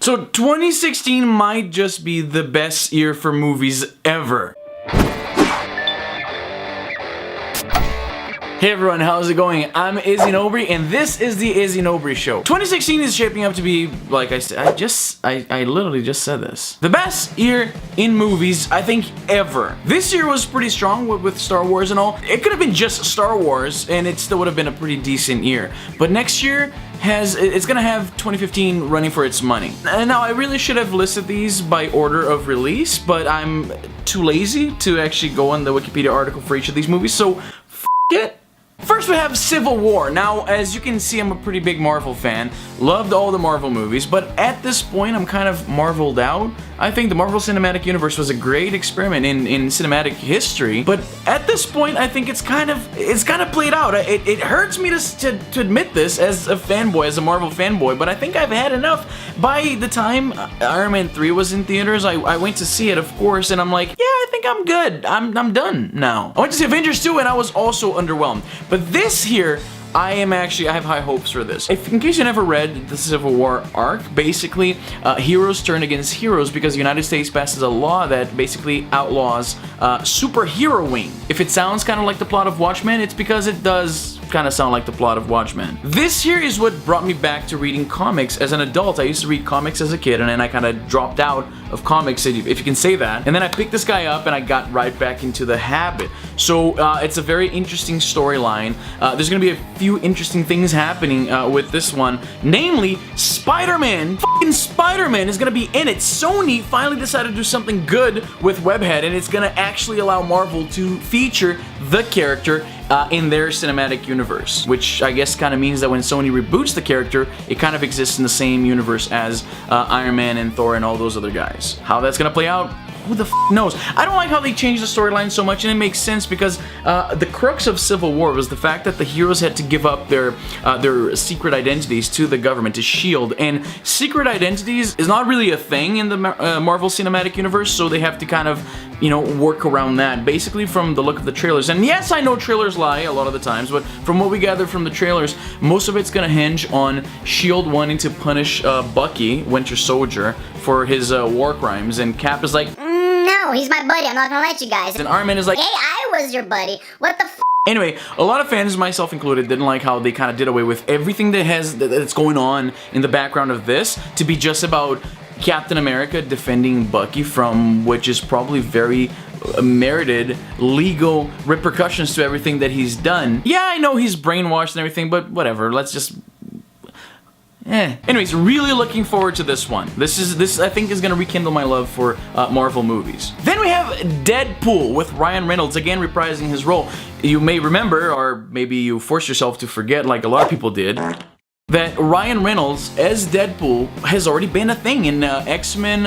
So 2016 might just be the best year for movies ever. Hey everyone, how's it going? I'm Izzy Nobry, and this is the Izzy Nobry Show. 2016 is shaping up to be, like I said, I literally just said this. The best year in movies, I think, ever. This year was pretty strong with Star Wars and all. It could have been just Star Wars, and it still would have been a pretty decent year. But next year, it's gonna have 2015 running for its money. And now I really should have listed these by order of release, but I'm too lazy to actually go on the Wikipedia article for each of these movies, so f it. First we have Civil War. Now, as you can see, I'm a pretty big Marvel fan. Loved all the Marvel movies, but at this point, I'm kind of marveled out. I think the Marvel Cinematic Universe was a great experiment in cinematic history, but at this point, I think it's kind of played out. It hurts me to admit this as a fanboy, as a Marvel fanboy, but I think I've had enough. By the time Iron Man 3 was in theaters, I went to see it, of course, and I'm like, yeah, I think I'm good. I'm done now. I went to see Avengers 2, and I was also underwhelmed. But this here, I have high hopes for this. In case you never read the Civil War arc, basically, heroes turn against heroes because the United States passes a law that basically outlaws superheroing. If it sounds kind of like the plot of Watchmen, it's because it does kind of sound like the plot of Watchmen. This here is what brought me back to reading comics as an adult. I used to read comics as a kid, and then I kind of dropped out of comics, if you can say that. And then I picked this guy up, and I got right back into the habit. So it's a very interesting storyline. There's gonna be a few interesting things happening with this one. Namely, Spider-Man. Fucking Spider-Man is gonna be in it. Sony finally decided to do something good with Webhead, and it's gonna actually allow Marvel to feature the character in their cinematic universe, which I guess kind of means that when Sony reboots the character, it kind of exists in the same universe as Iron Man and Thor and all those other guys. How that's gonna play out, who the f knows? I don't like how they changed the storyline so much, and it makes sense because the crux of Civil War was the fact that the heroes had to give up their secret identities to the government, to S.H.I.E.L.D., and secret identities is not really a thing in the Marvel Cinematic Universe, so they have to kind of, you know, work around that, basically from the look of the trailers. And yes, I know trailers lie a lot of the times, but from what we gather from the trailers, most of it's gonna hinge on S.H.I.E.L.D. wanting to punish Bucky, Winter Soldier, for his war crimes, and Cap is like, no, he's my buddy, I'm not gonna let you guys. And Iron Man is like, hey, I was your buddy, what the f? Anyway, a lot of fans, myself included, didn't like how they kind of did away with everything that's going on in the background of this to be just about Captain America defending Bucky from which is probably very merited legal repercussions to everything that he's done. Yeah, I know he's brainwashed and everything, but whatever, let's just... Anyways, really looking forward to this one. This I think is gonna rekindle my love for Marvel movies. Then we have Deadpool with Ryan Reynolds, again reprising his role. You may remember, or maybe you forced yourself to forget like a lot of people did, that Ryan Reynolds as Deadpool has already been a thing in X-Men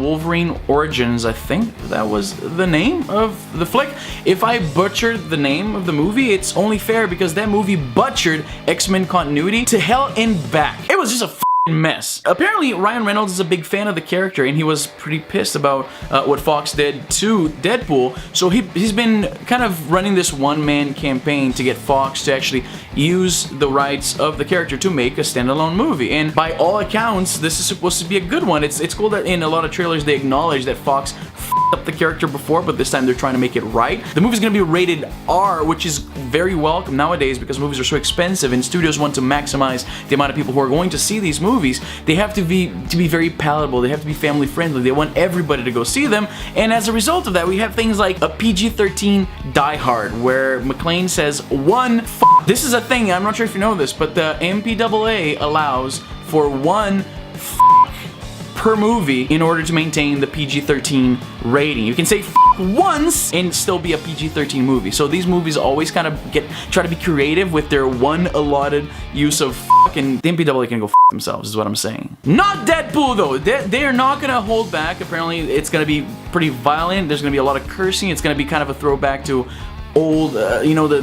Wolverine Origins. I think that was the name of the flick. If I butchered the name of the movie, it's only fair because that movie butchered X-Men continuity to hell and back. It was just a f***ing mess. Apparently, Ryan Reynolds is a big fan of the character, and he was pretty pissed about what Fox did to Deadpool, so he's been kind of running this one-man campaign to get Fox to actually use the rights of the character to make a standalone movie, and by all accounts, this is supposed to be a good one. It's cool that in a lot of trailers they acknowledge that Fox f***ed up the character before, but this time they're trying to make it right. The movie's gonna be rated R, which is very welcome nowadays because movies are so expensive and studios want to maximize the amount of people who are going to see these movies. They have to be very palatable, they have to be family friendly, they want everybody to go see them, and as a result of that we have things like a PG-13 Die Hard where McClane says one f***. This is a thing, I'm not sure if you know this, but the MPAA allows for one f*** per movie in order to maintain the PG-13 rating. You can say f*** once and still be a PG-13 movie. So these movies always kind of try to be creative with their one allotted use of f***, and the MPAA can go f*** themselves is what I'm saying. Not Deadpool though. They are not gonna hold back. Apparently it's gonna be pretty violent. There's gonna be a lot of cursing. It's gonna be kind of a throwback to old, you know, the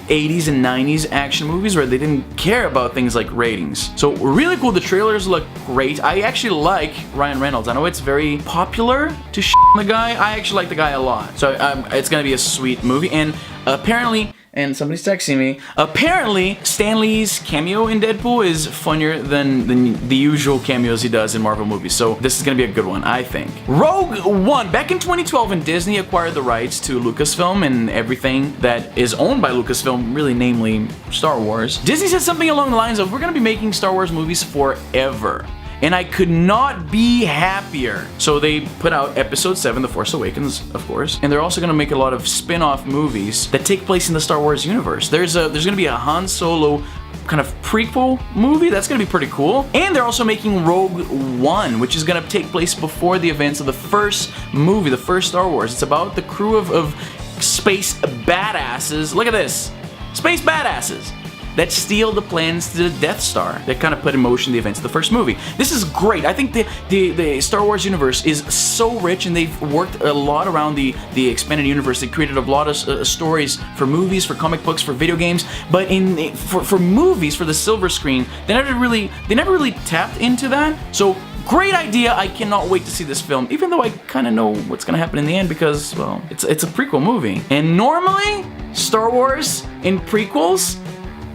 80s and 90s action movies where they didn't care about things like ratings. So really cool. The trailers look great. I actually like Ryan Reynolds. I know it's very popular to the guy. I actually like the guy a lot. So it's gonna be a sweet movie, and apparently and somebody's texting me. Apparently, Stan Lee's cameo in Deadpool is funnier than the usual cameos he does in Marvel movies. So this is gonna be a good one, I think. Rogue One. Back in 2012, when Disney acquired the rights to Lucasfilm and everything that is owned by Lucasfilm, really namely Star Wars, Disney said something along the lines of, we're gonna be making Star Wars movies forever. And I could not be happier. So they put out Episode 7, The Force Awakens, of course, and they're also gonna make a lot of spin-off movies that take place in the Star Wars universe. There's gonna be a Han Solo kind of prequel movie that's gonna be pretty cool, and they're also making Rogue One, which is gonna take place before the events of the first movie, the first Star Wars. It's about the crew of space badasses. Look at this, space badasses that steal the plans to the Death Star that kind of put in motion the events of the first movie. This is great. I think the Star Wars universe is so rich, and they've worked a lot around the expanded universe. They created a lot of stories for movies, for comic books, for video games. But for movies, for the silver screen, they never really tapped into that. So great idea. I cannot wait to see this film, even though I kind of know what's gonna happen in the end because, well, it's a prequel movie. And normally, Star Wars in prequels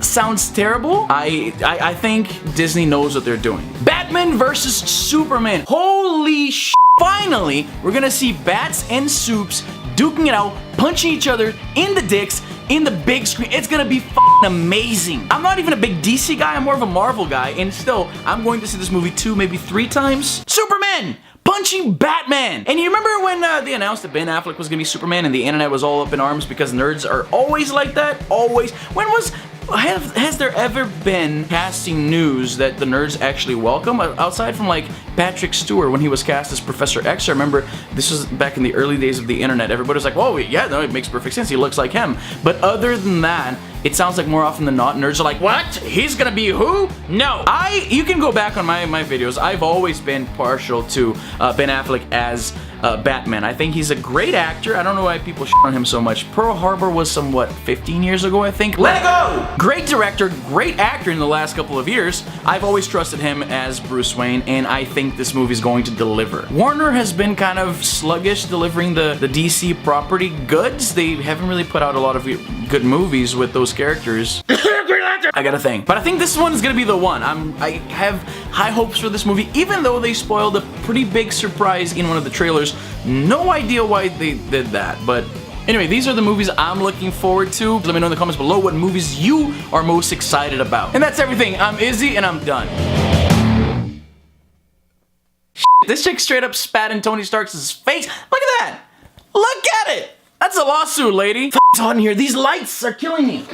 sounds terrible. I think Disney knows what they're doing. Batman versus Superman. Holy sh! Finally, we're gonna see Bats and Supes duking it out, punching each other in the dicks in the big screen. It's gonna be f***ing amazing. I'm not even a big DC guy, I'm more of a Marvel guy, and still, I'm going to see this movie 2, maybe 3 times. Superman! Punching Batman! And you remember when they announced that Ben Affleck was gonna be Superman and the internet was all up in arms because nerds are always like that? Always. Has there ever been casting news that the nerds actually welcome? Outside from like Patrick Stewart when he was cast as Professor X, I remember this was back in the early days of the internet. Everybody was like, oh yeah, no, it makes perfect sense. He looks like him. But other than that, it sounds like more often than not, nerds are like, what? He's gonna be who? No. You can go back on my videos. I've always been partial to Ben Affleck as Batman. I think he's a great actor. I don't know why people shit on him so much. Pearl Harbor was somewhat 15 years ago, I think. Let it go! Great director, great actor in the last couple of years. I've always trusted him as Bruce Wayne, and I think this movie is going to deliver. Warner has been kind of sluggish delivering the DC property goods. They haven't really put out a lot of good movies with those characters. I got a thing. But I think this one is gonna be the one. I have high hopes for this movie, even though they spoiled a pretty big surprise in one of the trailers. No idea why they did that, but anyway, these are the movies I'm looking forward to. Let me know in the comments below what movies you are most excited about. And that's everything. I'm Izzy, and I'm done. This chick straight up spat in Tony Stark's face. Look at that. Look at it. That's a lawsuit, lady. It's hot in here. These lights are killing me.